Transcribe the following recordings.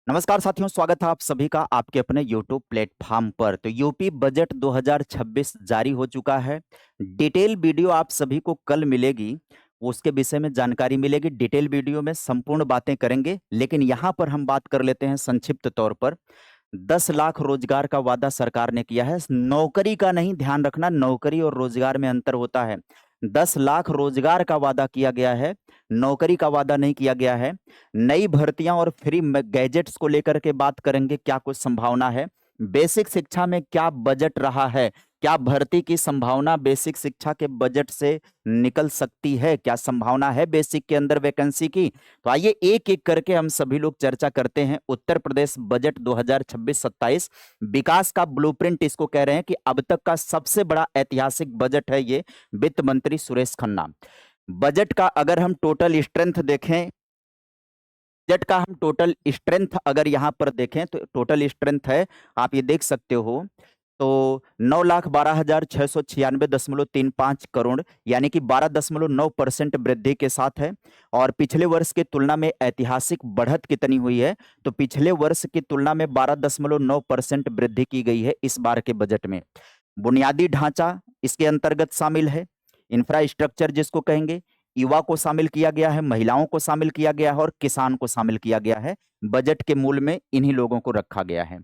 नमस्कार साथियों, स्वागत है आप सभी का आपके अपने YouTube प्लेटफॉर्म पर। तो यूपी बजट 2026 जारी हो चुका है। डिटेल वीडियो आप सभी को कल मिलेगी, उसके विषय में जानकारी मिलेगी। डिटेल वीडियो में संपूर्ण बातें करेंगे, लेकिन यहाँ पर हम बात कर लेते हैं संक्षिप्त तौर पर। 10 लाख रोजगार का वादा सरकार ने किया है। नौकरी का नहीं, ध्यान रखना, नौकरी और रोजगार में अंतर होता है। 10 लाख रोजगार का वादा किया गया है, नौकरी का वादा नहीं किया गया है। नई भर्तियां और फ्री गैजेट्स को लेकर के बात करेंगे, क्या कुछ संभावना है। बेसिक शिक्षा में क्या बजट रहा है, क्या भर्ती की संभावना बेसिक शिक्षा के बजट से निकल सकती है, क्या संभावना है बेसिक के अंदर वैकेंसी की। तो आइए एक एक करके हम सभी लोग चर्चा करते हैं। उत्तर प्रदेश बजट 2026-27 विकास का ब्लूप्रिंट इसको कह रहे हैं कि अब तक का सबसे बड़ा ऐतिहासिक बजट है ये। वित्त मंत्री सुरेश खन्ना। बजट का अगर हम टोटल स्ट्रेंथ देखें, बजट का हम टोटल स्ट्रेंथ अगर यहाँ पर देखें तो टोटल स्ट्रेंथ है, आप ये देख सकते हो, तो 9,12,696.35 करोड़, यानी कि 12.9% वृद्धि के साथ है। और पिछले वर्ष की तुलना में ऐतिहासिक बढ़त कितनी हुई है, तो पिछले वर्ष की तुलना में 12.9% वृद्धि की गई है इस बार के बजट में। बुनियादी ढांचा इसके अंतर्गत शामिल है, इंफ्रास्ट्रक्चर जिसको कहेंगे, युवा को शामिल किया गया है, महिलाओं को शामिल किया गया है और किसान को शामिल किया गया है। बजट के मूल में इन्हीं लोगों को रखा गया है।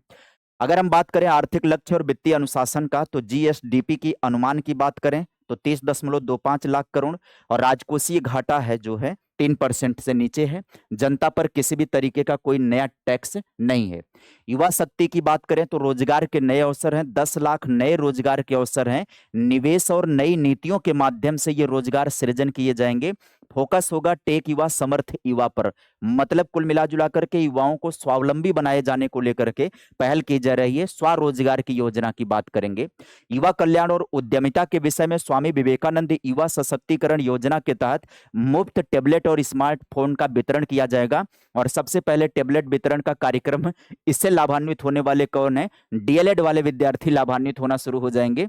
अगर हम बात करें आर्थिक लक्ष्य और वित्तीय अनुशासन का, तो जीएसडीपी की अनुमान की बात करें तो 30.25 लाख करोड़, और राजकोषीय घाटा है जो है 3% से नीचे है। जनता पर किसी भी तरीके का कोई नया टैक्स नहीं है। युवा शक्ति की बात करें तो रोजगार के नए अवसर हैं, 10 लाख नए रोजगार के अवसर हैं। निवेश और नई नीतियों के माध्यम से ये रोजगार सृजन किए जाएंगे। फोकस होगा टेक युवा, समर्थ युवा पर। मतलब कुल मिलाजुला करके युवाओं को स्वावलंबी बनाए जाने को लेकर के पहल की जा रही है। स्वरोजगार की योजना की बात करेंगे। युवा कल्याण और उद्यमिता के विषय में स्वामी विवेकानंद युवा सशक्तिकरण योजना के तहत मुफ्त टेबलेट और स्मार्टफोन का वितरण किया जाएगा। और सबसे पहले टेबलेट वितरण का कार्यक्रम, इससे लाभान्वित होने वाले कौन है, डीएलएड वाले विद्यार्थी लाभान्वित होना शुरू हो जाएंगे।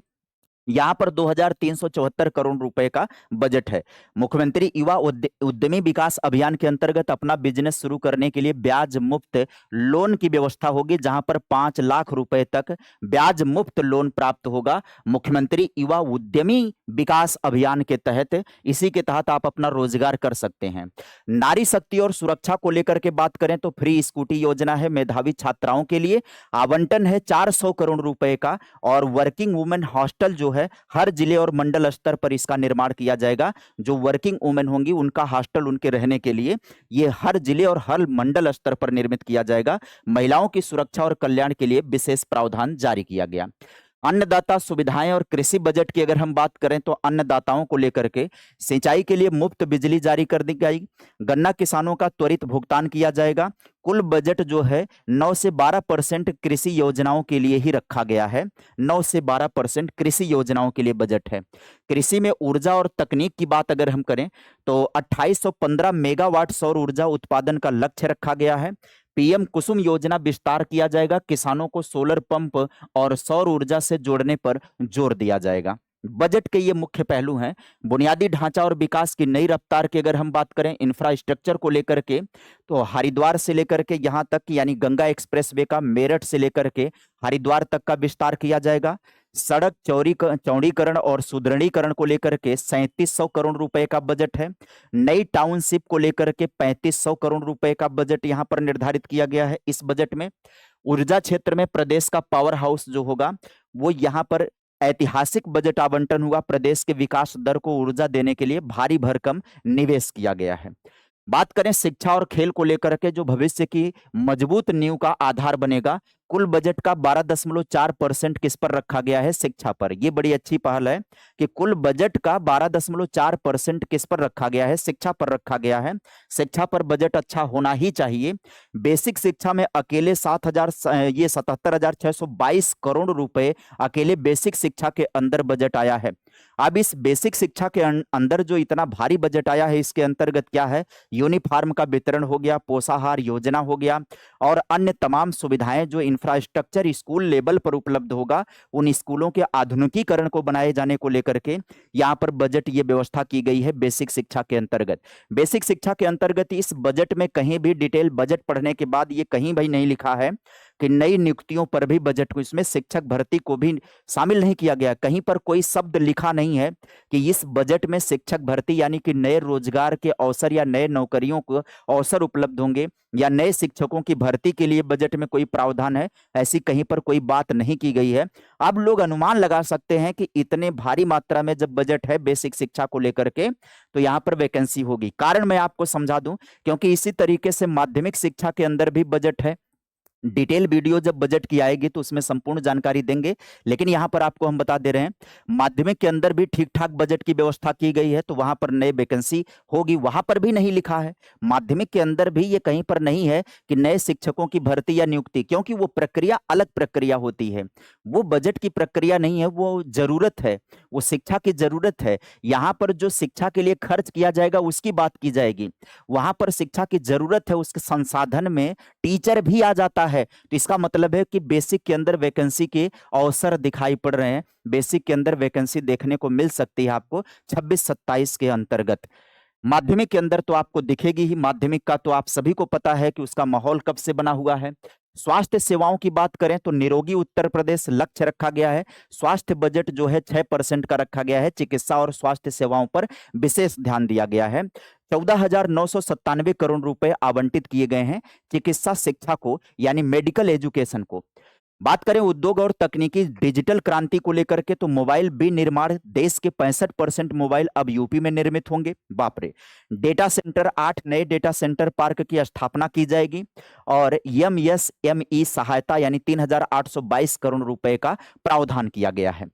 यहाँ पर 2,374 करोड़ रुपए का बजट है। मुख्यमंत्री युवा उद्यमी विकास अभियान के अंतर्गत अपना बिजनेस शुरू करने के लिए ब्याज मुक्त लोन की व्यवस्था होगी, जहां पर 5 लाख रुपए तक ब्याज मुक्त लोन प्राप्त होगा मुख्यमंत्री युवा उद्यमी विकास अभियान के तहत। इसी के तहत आप अपना रोजगार कर सकते हैं। नारी शक्ति और सुरक्षा को लेकर के बात करें तो फ्री स्कूटी योजना है मेधावी छात्राओं के लिए। आवंटन है 400 करोड़ रुपए का। और वर्किंग वुमेन हॉस्टल जो है हर जिले और मंडल स्तर पर इसका निर्माण किया जाएगा। जो वर्किंग वुमेन होंगी उनका हॉस्टल उनके रहने के लिए ये हर जिले और हर मंडल स्तर पर निर्मित किया जाएगा। महिलाओं की सुरक्षा और कल्याण के लिए विशेष प्रावधान जारी किया गया। अन्नदाता सुविधाएं और कृषि बजट की अगर हम बात करें तो अन्नदाताओं को लेकर के सिंचाई के लिए मुफ्त बिजली जारी कर दी गई। गन्ना किसानों का त्वरित भुगतान किया जाएगा। कुल बजट जो है 9 से 12% कृषि योजनाओं के लिए ही रखा गया है। 9 से 12% कृषि योजनाओं के लिए बजट है। कृषि में ऊर्जा और तकनीक की बात अगर हम करें तो 2815 मेगावाट सौर ऊर्जा उत्पादन का लक्ष्य रखा गया है। पीएम कुसुम योजना विस्तार किया जाएगा। किसानों को सोलर पंप और सौर ऊर्जा से जोड़ने पर जोर दिया जाएगा। बजट के ये मुख्य पहलू हैं। बुनियादी ढांचा और विकास की नई रफ्तार की अगर हम बात करें इंफ्रास्ट्रक्चर को लेकर के, तो हरिद्वार से लेकर के यहां तक यानी गंगा एक्सप्रेसवे का मेरठ से लेकर के हरिद्वार तक का विस्तार किया जाएगा। सड़क चौड़ीकरण और सुदृढ़ीकरण को लेकर के 3700 करोड़ रुपए का बजट है। नई टाउनशिप को लेकर के 3500 करोड़ रुपए का बजट यहां पर निर्धारित किया गया है इस बजट में। ऊर्जा क्षेत्र में प्रदेश का पावर हाउस जो होगा वो यहां पर ऐतिहासिक बजट आवंटन हुआ। प्रदेश के विकास दर को ऊर्जा देने के लिए भारी भरकम निवेश किया गया है। बात करें शिक्षा और खेल को लेकर के, जो भविष्य की मजबूत नींव का आधार बनेगा, कुल बजट का 12.4% किस पर रखा गया है, शिक्षा पर। यह बड़ी अच्छी पहल है कि कुल बजट का 12.4% किस पर रखा गया है, शिक्षा पर रखा गया है। शिक्षा पर बजट अच्छा होना ही चाहिए। बेसिक शिक्षा में अकेले 77,622 करोड़ रुपए अकेले बेसिक शिक्षा के अंदर बजट आया है। अब इस बेसिक शिक्षा के अंदर जो इतना भारी बजट आया है, इसके अंतर्गत क्या है, यूनिफॉर्म का वितरण हो गया, पोषाहार योजना हो गया और अन्य तमाम सुविधाएं जो इंफ्रास्ट्रक्चर स्कूल लेवल पर उपलब्ध होगा, उन स्कूलों के आधुनिकीकरण को बनाए जाने को लेकर के यहाँ पर बजट ये व्यवस्था की गई है बेसिक शिक्षा के अंतर्गत। बेसिक शिक्षा के अंतर्गत इस बजट में कहीं भी डिटेल बजट पढ़ने के बाद ये कहीं भी नहीं लिखा है कि नई नियुक्तियों पर भी बजट को, इसमें शिक्षक भर्ती को भी शामिल नहीं किया गया। कहीं पर कोई शब्द लिखा नहीं है कि इस बजट में शिक्षक भर्ती यानी कि नए रोजगार के अवसर या नए नौकरियों को अवसर उपलब्ध होंगे या नए शिक्षकों की भर्ती के लिए बजट में कोई प्रावधान है, ऐसी कहीं पर कोई बात नहीं की गई है। अब लोग अनुमान लगा सकते हैं कि इतने भारी मात्रा में जब बजट है बेसिक शिक्षा को लेकर के, तो यहाँ पर वैकेंसी होगी। कारण मैं आपको समझा दूं, क्योंकि इसी तरीके से माध्यमिक शिक्षा के अंदर भी बजट है। डिटेल वीडियो जब बजट की आएगी तो उसमें संपूर्ण जानकारी देंगे, लेकिन यहां पर आपको हम बता दे रहे हैं माध्यमिक के अंदर भी ठीक ठाक बजट की व्यवस्था की गई है, तो वहां पर नए वैकेंसी होगी, वहां पर भी नहीं लिखा है। माध्यमिक के अंदर भी ये कहीं पर नहीं है कि नए शिक्षकों की भर्ती या नियुक्ति, क्योंकि वो प्रक्रिया अलग प्रक्रिया होती है, वो बजट की प्रक्रिया नहीं है, वो जरूरत है, वो शिक्षा की जरूरत है। यहाँ पर जो शिक्षा के लिए खर्च किया जाएगा उसकी बात की जाएगी, वहां पर शिक्षा की जरूरत है, उसके संसाधन में टीचर भी आ जाता है। तो इसका मतलब है कि बेसिक के अंदर वैकेंसी के अवसर दिखाई पड़ रहे हैं। बेसिक के अंदर वैकेंसी देखने को मिल सकती है आपको 26-27 के अंतर्गत। माध्यमिक के अंदर तो आपको दिखेगी ही। माध्यमिक का तो आप सभी को पता है कि उसका माहौल कब से बना हुआ है। स्वास्थ्य सेवाओं की बात करें तो निरोगी उत्तर प्रदेश लक्ष्य रखा गया है। स्वास्थ्य बजट जो है 6% का रखा गया है। चिकित्सा और स्वास्थ्य सेवाओं पर विशेष ध्यान दिया गया है। 14,997 करोड़ रुपए आवंटित किए गए हैं चिकित्सा शिक्षा को यानी मेडिकल एजुकेशन को। बात करें उद्योग और तकनीकी डिजिटल क्रांति को लेकर के तो मोबाइल विनिर्माण देश के 65% मोबाइल अब यूपी में निर्मित होंगे। बाप रे। डेटा सेंटर 8 नए डेटा सेंटर पार्क की स्थापना की जाएगी और एमएसएमई सहायता यानी 3,822 करोड़ रुपए का प्रावधान किया गया है।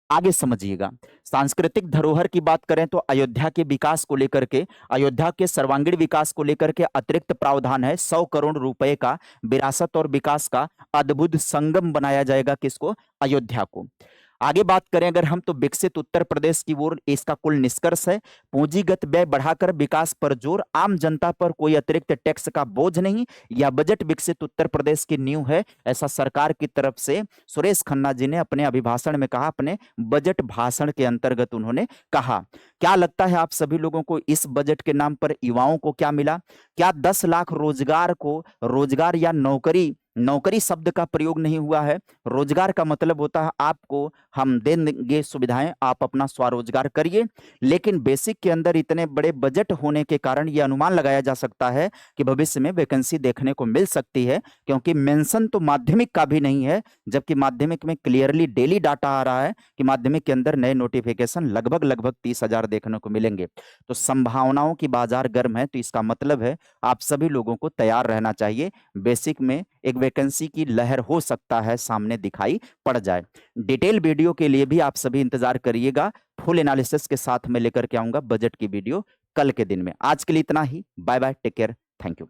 आगे समझिएगा, सांस्कृतिक धरोहर की बात करें तो अयोध्या के विकास को लेकर के, अयोध्या के सर्वांगीण विकास को लेकर के अतिरिक्त प्रावधान है। 100 करोड़ रुपए का विरासत और विकास का अद्भुत संगम बनाया जाएगा किसको? अयोध्या को। आगे बात करें अगर हम तो विकसित उत्तर प्रदेश की ओर इसका कुल निष्कर्ष है पूंजीगत व्यय बढ़ाकर विकास पर जोर, आम जनता पर कोई अतिरिक्त टैक्स का बोझ नहीं। यह बजट विकसित उत्तर प्रदेश की नींव है, ऐसा सरकार की तरफ से सुरेश खन्ना जी ने अपने अभिभाषण में कहा, अपने बजट भाषण के अंतर्गत उन्होंने कहा। क्या लगता है आप सभी लोगों को इस बजट के नाम पर युवाओं को क्या मिला? क्या 10 लाख रोजगार को रोजगार या नौकरी, नौकरी शब्द का प्रयोग नहीं हुआ है। रोजगार का मतलब होता है आपको हम देंगे सुविधाएं, आप अपना स्वरोजगार करिए। लेकिन बेसिक के अंदर इतने बड़े बजट होने के कारण यह अनुमान लगाया जा सकता है कि भविष्य में वैकेंसी देखने को मिल सकती है, क्योंकि मेंशन तो माध्यमिक का भी नहीं है, जबकि माध्यमिक में क्लियरली डेली डाटा आ रहा है कि माध्यमिक के अंदर नए नोटिफिकेशन लगभग 30,000 देखने को मिलेंगे। तो संभावनाओं की बाजार गर्म है, तो इसका मतलब है आप सभी लोगों को तैयार रहना चाहिए। बेसिक में एक वैकेंसी की लहर हो सकता है सामने दिखाई पड़ जाए। डिटेल वीडियो के लिए भी आप सभी इंतजार करिएगा, फुल एनालिसिस के साथ मैं लेकर के आऊंगा बजट की वीडियो कल के दिन में। आज के लिए इतना ही, bye bye, take care, thank you.